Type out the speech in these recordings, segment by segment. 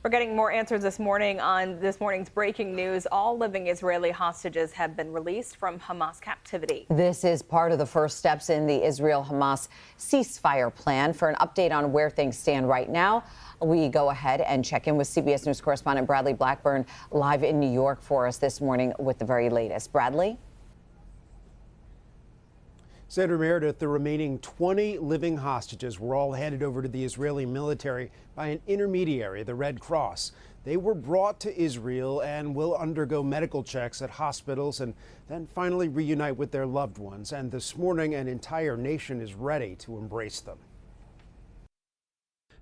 We're getting more answers this morning on this morning's breaking news. All living Israeli hostages have been released from Hamas captivity. This is part of the first steps in the Israel-Hamas ceasefire plan. For an update on where things stand right now, we go ahead and check in with CBS News correspondent Bradley Blackburn live in New York for us this morning with the very latest. Bradley? Senator Meredith, the remaining 20 living hostages were all handed over to the Israeli military by an intermediary, the Red Cross. They were brought to Israel and will undergo medical checks at hospitals and then finally reunite with their loved ones. And this morning, an entire nation is ready to embrace them.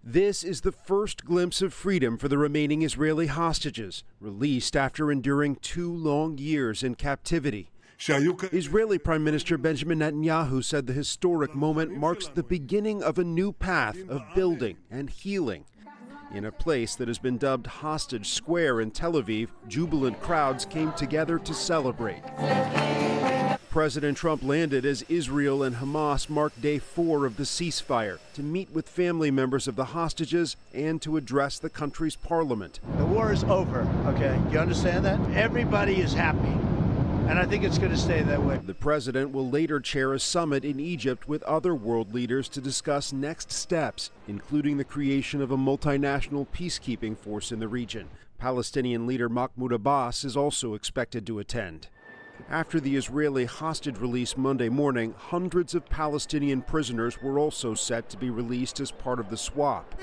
This is the first glimpse of freedom for the remaining Israeli hostages, released after enduring 2 long years in captivity. Israeli Prime Minister Benjamin Netanyahu said the historic moment marks the beginning of a new path of building and healing. In a place that has been dubbed Hostage Square in Tel Aviv, jubilant crowds came together to celebrate. President Trump landed as Israel and Hamas marked day 4 of the ceasefire to meet with family members of the hostages and to address the country's parliament. The war is over, okay? You understand that? Everybody is happy. And I think it's going to stay that way. The president will later chair a summit in Egypt with other world leaders to discuss next steps, including the creation of a multinational peacekeeping force in the region. Palestinian leader Mahmoud Abbas is also expected to attend. After the Israeli hostage release Monday morning, hundreds of Palestinian prisoners were also set to be released as part of the swap.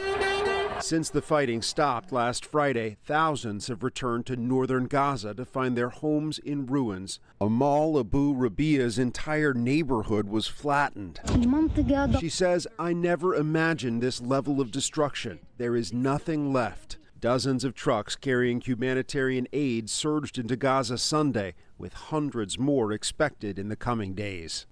Since the fighting stopped last Friday, thousands have returned to northern Gaza to find their homes in ruins. Amal Abu Rabia's entire neighborhood was flattened. She says, "I never imagined this level of destruction. There is nothing left." Dozens of trucks carrying humanitarian aid surged into Gaza Sunday, with hundreds more expected in the coming days.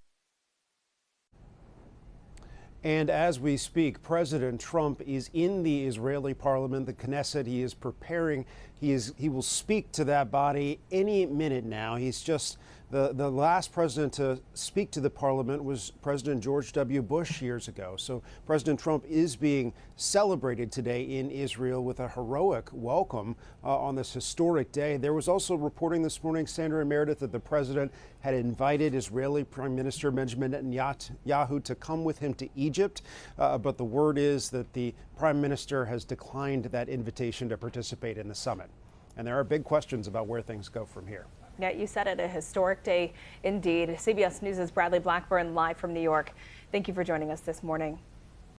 And as we speak, President Trump is in the Israeli parliament, the Knesset. He is preparing. He will speak to that body any minute now. He's just the last president to speak to the parliament was President George W. Bush years ago. So President Trump is being celebrated today in Israel with a heroic welcome on this historic day. There was also reporting this morning, Sandra and Meredith, that the president had invited Israeli Prime Minister Benjamin Netanyahu to come with him to Egypt. But the word is that the prime minister has declined that invitation to participate in the summit. And there are big questions about where things go from here. Yeah, you said it, a historic day indeed. CBS News' Bradley Blackburn live from New York. Thank you for joining us this morning.